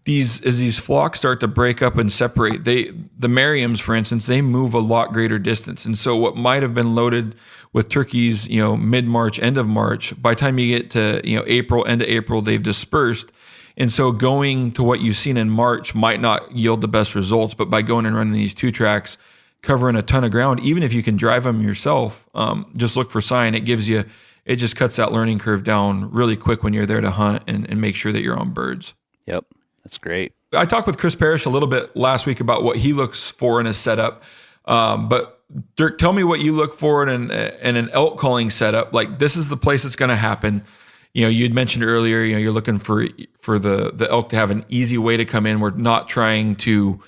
As these flocks start to break up and separate, the Merriams, for instance, they move a lot greater distance. And so what might have been loaded with turkeys, mid-March, end of March, by the time you get to, April, end of April, they've dispersed. And so going to what you've seen in March might not yield the best results, but by going and running these 2-tracks, covering a ton of ground, even if you can drive them yourself, just look for sign. It just cuts that learning curve down really quick when you're there to hunt and make sure that you're on birds. Yep. That's great. I talked with Chris Parrish a little bit last week about what he looks for in a setup. But Dirk, tell me what you look for in an elk calling setup. Like, this is the place it's going to happen. You'd mentioned earlier, you're looking for the elk to have an easy way to come in. We're not trying to,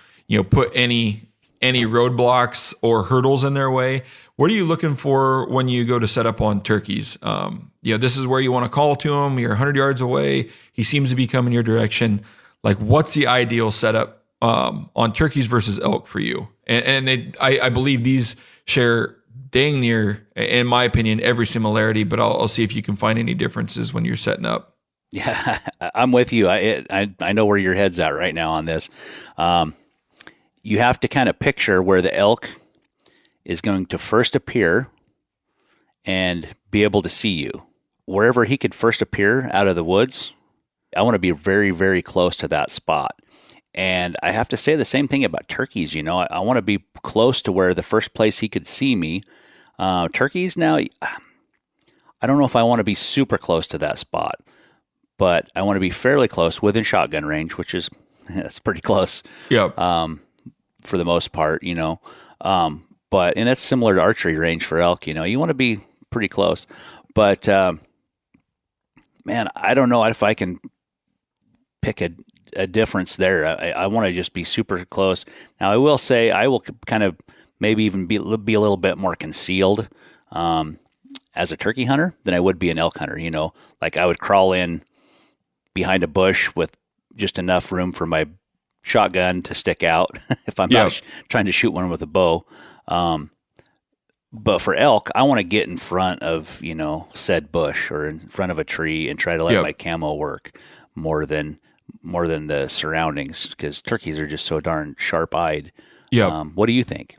put any roadblocks or hurdles in their way. What are you looking for when you go to set up on turkeys? This is where you want to call to him. You're 100 yards away. He seems to be coming your direction. Like, what's the ideal setup on turkeys versus elk for you? And I believe these share dang near, in my opinion, every similarity, but I'll see if you can find any differences when you're setting up. Yeah, I'm with you. I know where your head's at right now on this. You have to kind of picture where the elk is going to first appear and be able to see you. Wherever he could first appear out of the woods, I want to be very, very close to that spot. And I have to say the same thing about turkeys. I want to be close to where the first place he could see me. Turkeys now, I don't know if I want to be super close to that spot, but I want to be fairly close within shotgun range, which is it's pretty close. Yeah. For the most part, but and it's similar to archery range for elk. You want to be pretty close, but man, I don't know if I can pick a difference there. I want to just be super close. Now, I will say I will kind of maybe even be a little bit more concealed as a turkey hunter than I would be an elk hunter. Like I would crawl in behind a bush with just enough room for my shotgun to stick out if I'm not trying to shoot one with a bow. But for elk, I want to get in front of, said bush or in front of a tree and try to let my camo work more than the surroundings, because turkeys are just so darn sharp-eyed. Yeah. What do you think?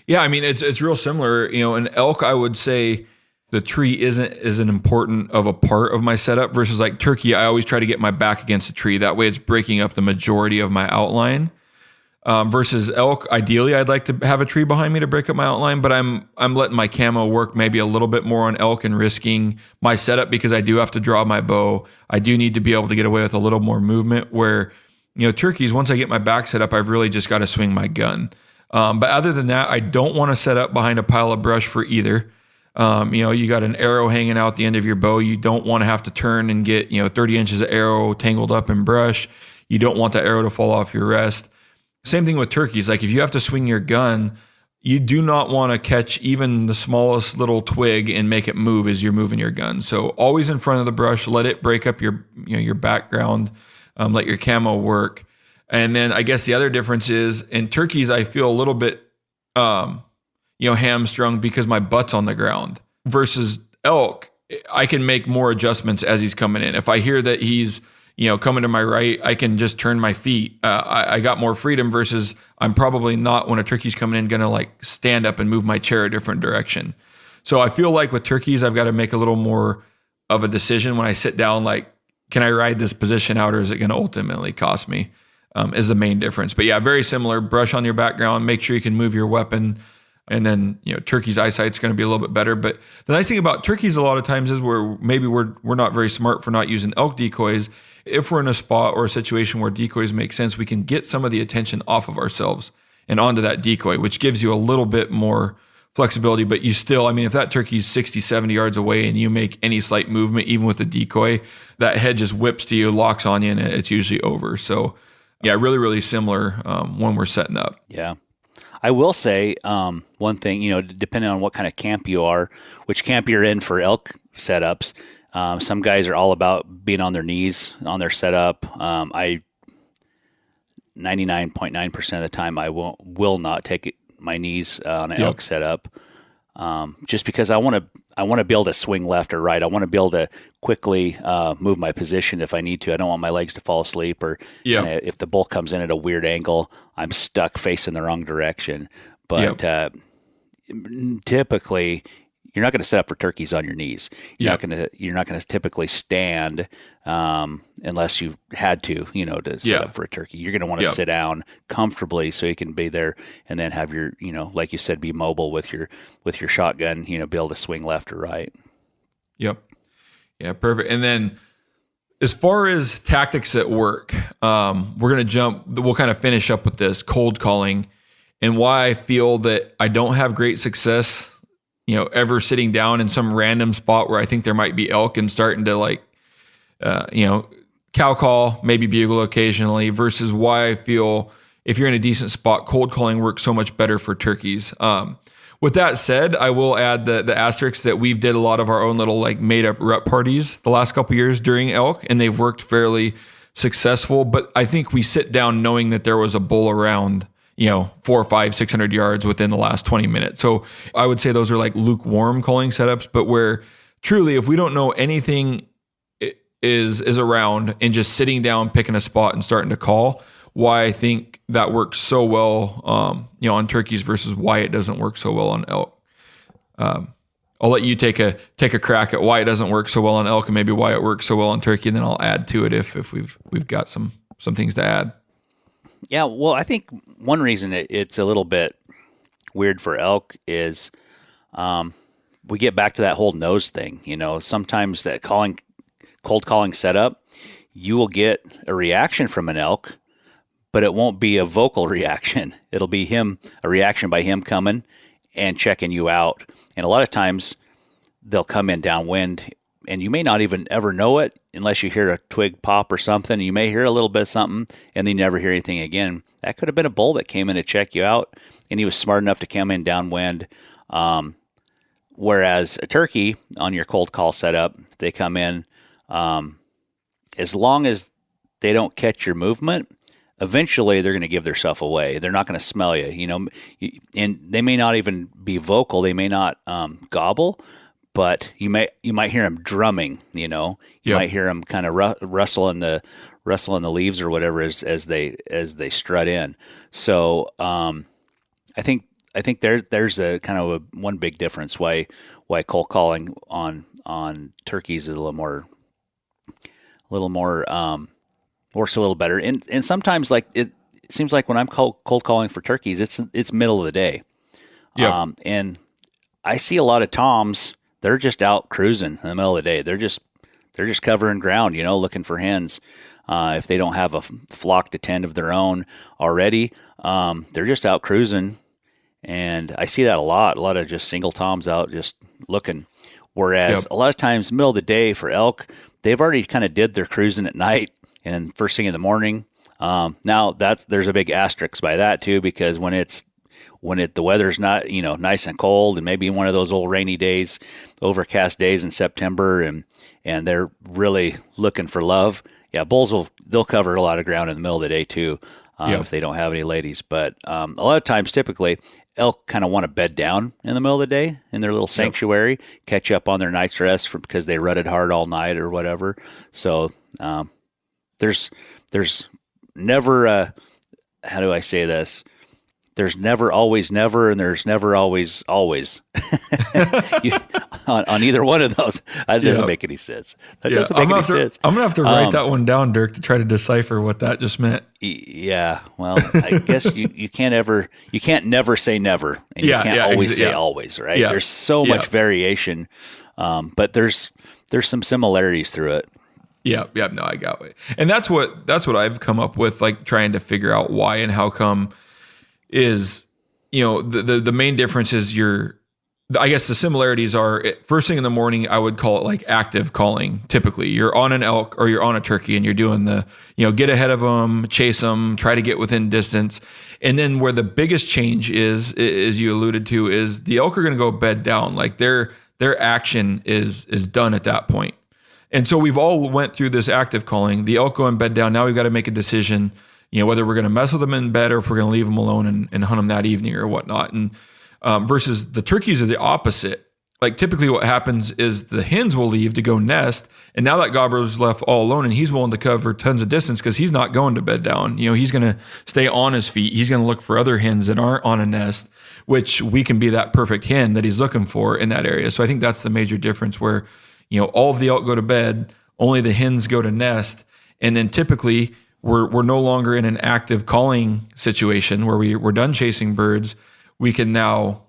Yeah, I mean, it's real similar. In elk, I would say the tree isn't as an important of a part of my setup versus like turkey. I always try to get my back against a tree. That way it's breaking up the majority of my outline. Versus elk, ideally, I'd like to have a tree behind me to break up my outline, but I'm letting my camo work maybe a little bit more on elk and risking my setup because I do have to draw my bow. I do need to be able to get away with a little more movement where, turkeys, once I get my back set up, I've really just got to swing my gun. But other than that, I don't want to set up behind a pile of brush for either. You got an arrow hanging out the end of your bow. You don't want to have to turn and get, 30 inches of arrow tangled up in brush. You don't want the arrow to fall off your rest. Same thing with turkeys. Like if you have to swing your gun, you do not want to catch even the smallest little twig and make it move as you're moving your gun. So always in front of the brush, let it break up your background, let your camo work. And then I guess the other difference is in turkeys, I feel a little bit, hamstrung because my butt's on the ground versus elk. I can make more adjustments as he's coming in. If I hear that he's, coming to my right, I can just turn my feet. I got more freedom versus I'm probably not, when a turkey's coming in, going to like stand up and move my chair a different direction. So I feel like with turkeys, I've got to make a little more of a decision when I sit down, like, can I ride this position out, or is it going to ultimately cost me? Is the main difference. But yeah, very similar. Brush on your background, make sure you can move your weapon. And then, turkey's eyesight's going to be a little bit better. But the nice thing about turkeys a lot of times is we're not very smart for not using elk decoys. If we're in a spot or a situation where decoys make sense, we can get some of the attention off of ourselves and onto that decoy, which gives you a little bit more flexibility. But you still, if that turkey's 60, 70 yards away and you make any slight movement, even with the decoy, that head just whips to you, locks on you, and it's usually over. So yeah, really, really similar when we're setting up. Yeah. I will say one thing, depending on what kind of camp you are, which camp you're in for elk setups, some guys are all about being on their knees on their setup. 99.9% of the time, I will not take my knees on an elk setup, just because I want to be able to swing left or right. I want to be able to quickly move my position if I need to. I don't want my legs to fall asleep, or if the bull comes in at a weird angle, I'm stuck facing the wrong direction. But typically, you're not going to set up for turkeys on your knees. You're not going to typically stand unless you've had to, to set up for a turkey. You're going to want to sit down comfortably so you can be there, and then have your, like you said, be mobile with your shotgun. Be able to swing left or right. Yep. Yeah, perfect. And then as far as tactics at work, we're going to we'll kind of finish up with this cold calling and why I feel that I don't have great success, ever sitting down in some random spot where I think there might be elk and starting to cow call, maybe bugle occasionally, versus why I feel if you're in a decent spot, cold calling works so much better for turkeys. With that said, I will add the asterisk that we've did a lot of our own little made up rep parties the last couple of years during elk, and they've worked fairly successful. But I think we sit down knowing that there was a bull around, 400, 500, 600 yards within the last 20 minutes. So I would say those are lukewarm calling setups, but where truly, if we don't know anything is around and just sitting down, picking a spot and starting to call, why I think that works so well, on turkeys versus why it doesn't work so well on elk. I'll let you take a crack at why it doesn't work so well on elk and maybe why it works so well on turkey, and then I'll add to it if we've got some things to add. Yeah, well, I think one reason it's a little bit weird for elk is we get back to that whole nose thing. Sometimes that cold calling setup, you will get a reaction from an elk, but it won't be a vocal reaction. It'll be a reaction by him coming and checking you out. And a lot of times they'll come in downwind, and you may not even ever know it unless you hear a twig pop or something. You may hear a little bit of something, and then you never hear anything again. That could have been a bull that came in to check you out, and he was smart enough to come in downwind. Whereas a turkey on your cold call setup, they come in, as long as they don't catch your movement, eventually they're going to give themselves away. They're not going to smell you, and they may not even be vocal. They may not gobble, but you might hear them drumming. You might hear them kind of rustle in the leaves or whatever as they strut in. So I think there's a kind of one big difference why cold calling on turkeys is a little more works a little better. And sometimes it seems like when I'm cold calling for turkeys, it's middle of the day. Yeah. And I see a lot of toms, they're just out cruising in the middle of the day. They're just covering ground, looking for hens. If they don't have a flock to tend of their own already, they're just out cruising. And I see that a lot of just single toms out just looking. Whereas a lot of times middle of the day for elk, they've already kind of did their cruising at night and first thing in the morning. Now there's a big asterisk by that too, because when the weather's not, nice and cold, and maybe one of those old rainy days, overcast days in September, and they're really looking for love. Yeah, bulls they'll cover a lot of ground in the middle of the day too, if they don't have any ladies. But a lot of times, typically, elk kind of want to bed down in the middle of the day in their little sanctuary, catch up on their night's rest because they rutted hard all night or whatever. So there's never how do I say this? there's never always never, and there's never always always. on either one of those, that doesn't make any sense. That doesn't make any sense. I'm gonna have to write that one down, Dirk, to try to decipher what that just meant. Yeah, well, I guess you can't never say never, and you can't always say always, right? Yeah. There's so much variation, but there's some similarities through it. Yeah, no, I got it. And that's what I've come up with, like trying to figure out why and how come is, the main difference is I guess the similarities are, first thing in the morning, I would call it like active calling. Typically, you're on an elk or you're on a turkey and you're doing the, get ahead of them, chase them, try to get within distance. And then where the biggest change is, as you alluded to, is the elk are going to go bed down. Like their action is done at that point. And so we've all went through this active calling, the elk go in bed down. Now we've got to make a decision, whether we're going to mess with them in bed or if we're going to leave them alone and hunt them that evening or whatnot. And versus the turkeys are the opposite. Like typically what happens is the hens will leave to go nest. And now that gobbler's left all alone and he's willing to cover tons of distance because he's not going to bed down. He's going to stay on his feet. He's going to look for other hens that aren't on a nest, which we can be that perfect hen that he's looking for in that area. So I think that's the major difference where, all of the elk go to bed, only the hens go to nest. And then typically we're no longer in an active calling situation where we're done chasing birds. We can now,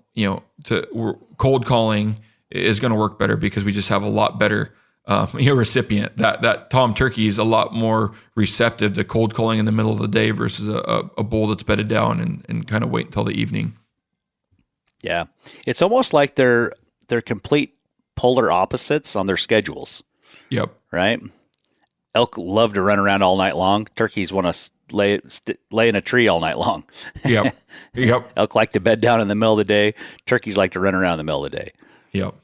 cold calling is going to work better because we just have a lot better, recipient. That tom turkey is a lot more receptive to cold calling in the middle of the day versus a bull that's bedded down and kind of wait until the evening. Yeah, it's almost like they're complete polar opposites on their schedules. Yep. Right. Elk love to run around all night long. Turkeys want to lay in a tree all night long. Yep. Elk like to bed down in the middle of the day. Turkeys like to run around in the middle of the day. Yep.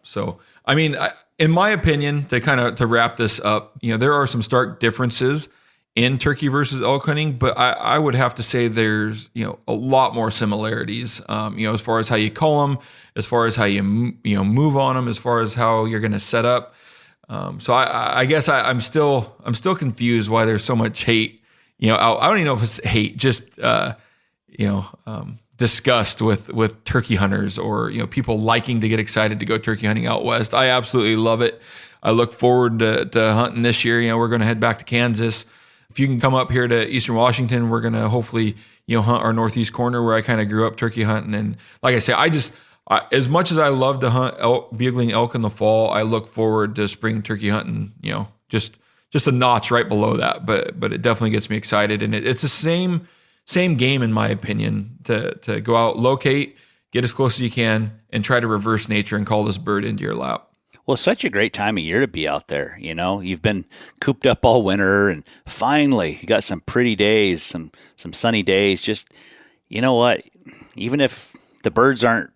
So, I mean, in my opinion, to wrap this up, there are some stark differences in turkey versus elk hunting, but I would have to say there's, a lot more similarities, as far as how you call them, as far as how you move on them, as far as how you're going to set up. So I guess I'm still confused why there's so much hate. I don't even know if it's hate, just disgust with turkey hunters or people liking to get excited to go turkey hunting out west. I absolutely love it. I look forward to hunting this year. We're going to head back to Kansas. If you can come up here to Eastern Washington, we're going to hopefully hunt our northeast corner where I kind of grew up turkey hunting. And like I say, as much as I love to hunt bugling elk in the fall, I look forward to spring turkey hunting, just a notch right below that. But it definitely gets me excited. And it's the same game, in my opinion, to go out, locate, get as close as you can, and try to reverse nature and call this bird into your lap. Well, it's such a great time of year to be out there. You've been cooped up all winter, and finally you got some pretty days, some sunny days. Just, what? Even if the birds aren't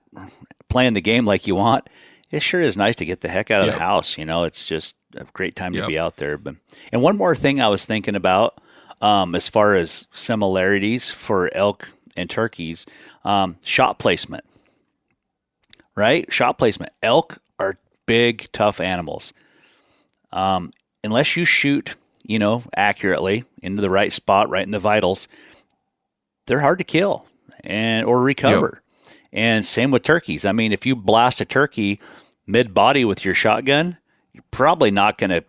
playing the game like you want, it sure is nice to get the heck out of the house. It's just a great time to be out there. And one more thing I was thinking about, as far as similarities for elk and turkeys, shot placement. Right? Shot placement. Elk are big, tough animals. Unless you shoot, accurately into the right spot, right in the vitals, they're hard to kill or recover. Yep. And same with turkeys. I mean, if you blast a turkey mid-body with your shotgun, you're probably not going to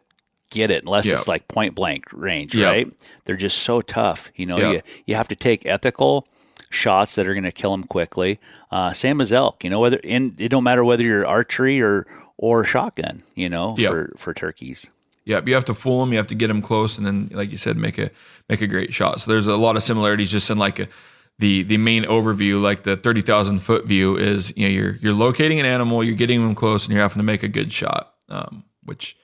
get it unless it's like point blank range, right? They're just so tough. You have to take ethical shots that are going to kill them quickly. Same as elk. It don't matter whether you're archery or shotgun, for turkeys. Yeah, you have to fool them. You have to get them close, and then, like you said, make a great shot. So there's a lot of similarities just in like the main overview, like the 30,000 foot view is you're locating an animal, you're getting them close, and you're having to make a good shot. Which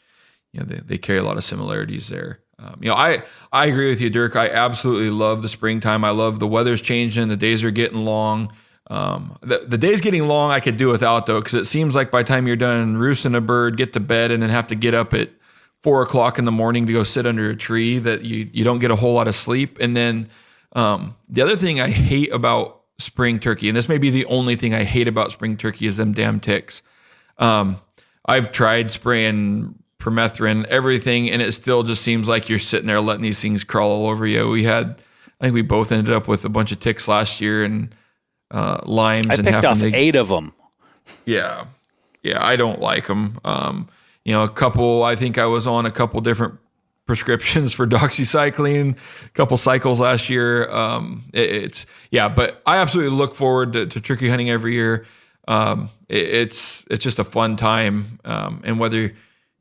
they carry a lot of similarities there. I agree with you, Dirk. I absolutely love the springtime. I love the weather's changing. The days are getting long. The days getting long I could do without, though, because it seems like by the time you're done roosting a bird, get to bed, and then have to get up at 4:00 in the morning to go sit under a tree, that you don't get a whole lot of sleep. And then the other thing I hate about spring turkey, and this may be the only thing I hate about spring turkey, is them damn ticks. I've tried spraying permethrin, everything, and it still just seems like you're sitting there letting these things crawl all over you. I think we both ended up with a bunch of ticks last year, and limes. I and picked off having to, 8 of them. Yeah. Yeah, I don't like them. I think I was on a couple different prescriptions for doxycycline, a couple cycles last year. But I absolutely look forward to turkey hunting every year. It's just a fun time. And whether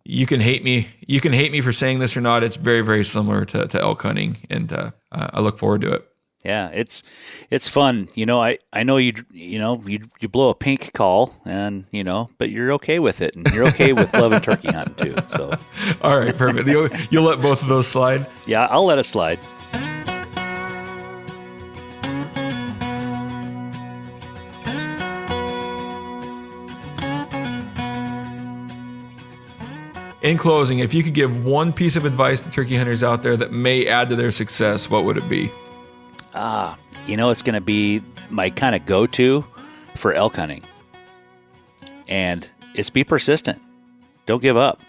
you can hate me for saying this or not, it's very, very similar to elk hunting. And I look forward to it. Yeah, it's fun. I know you blow a pink call, and but you're okay with it, and you're okay with loving turkey hunting too. So, all right, perfect. You'll let both of those slide. Yeah, I'll let it slide. In closing, if you could give one piece of advice to turkey hunters out there that may add to their success, what would it be? It's going to be my kind of go-to for elk hunting. And it's be persistent. Don't give up.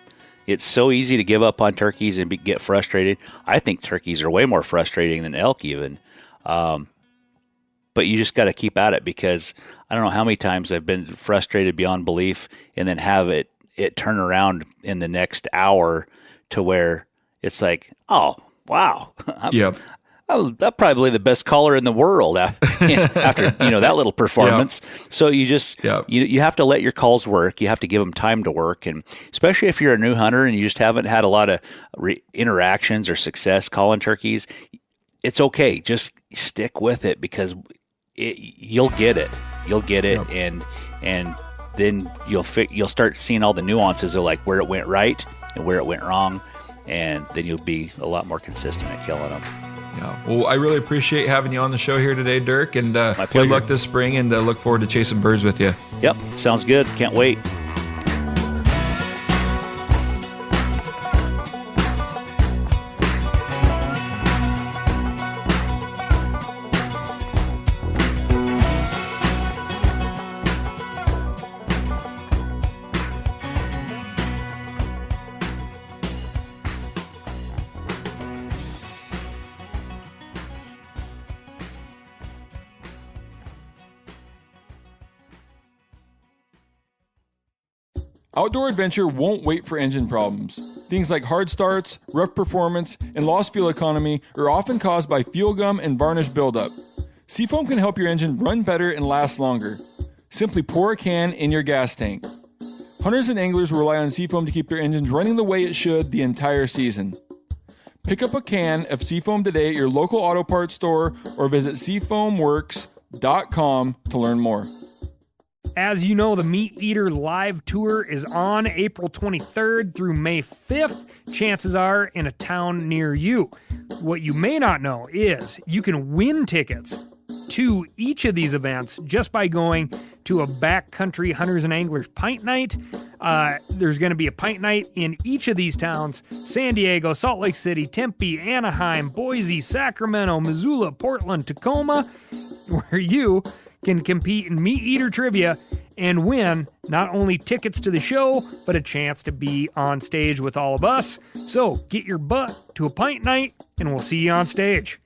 It's so easy to give up on turkeys and get frustrated. I think turkeys are way more frustrating than elk even. But you just got to keep at it, because I don't know how many times I've been frustrated beyond belief and then have it turn around in the next hour to where it's like, oh, wow. Yep. I'm probably the best caller in the world after that little performance. Yep. So you just you have to let your calls work. You have to give them time to work, and especially if you're a new hunter and you just haven't had a lot of interactions or success calling turkeys, it's okay. Just stick with it, because you'll get it. You'll get it, and then you'll start seeing all the nuances of like where it went right and where it went wrong, and then you'll be a lot more consistent at killing them. Yeah. Well, I really appreciate having you on the show here today, Dirk, and good luck this spring, and look forward to chasing birds with you. Yep. Sounds good. Can't wait. Outdoor adventure won't wait for engine problems. Things like hard starts, rough performance, and lost fuel economy are often caused by fuel gum and varnish buildup. Seafoam can help your engine run better and last longer. Simply pour a can in your gas tank. Hunters and anglers rely on Seafoam to keep their engines running the way it should the entire season. Pick up a can of Seafoam today at your local auto parts store or visit seafoamworks.com to learn more. As you know, the Meat Eater Live Tour is on April 23rd through May 5th. Chances are in a town near you. What you may not know is you can win tickets to each of these events just by going to a backcountry hunters and anglers pint night. There's going to be a pint night in each of these towns: San Diego, Salt Lake City, Tempe, Anaheim, Boise, Sacramento, Missoula, Portland, Tacoma, where you can compete in Meat Eater trivia and win not only tickets to the show, but a chance to be on stage with all of us. So get your butt to a pint night, and we'll see you on stage.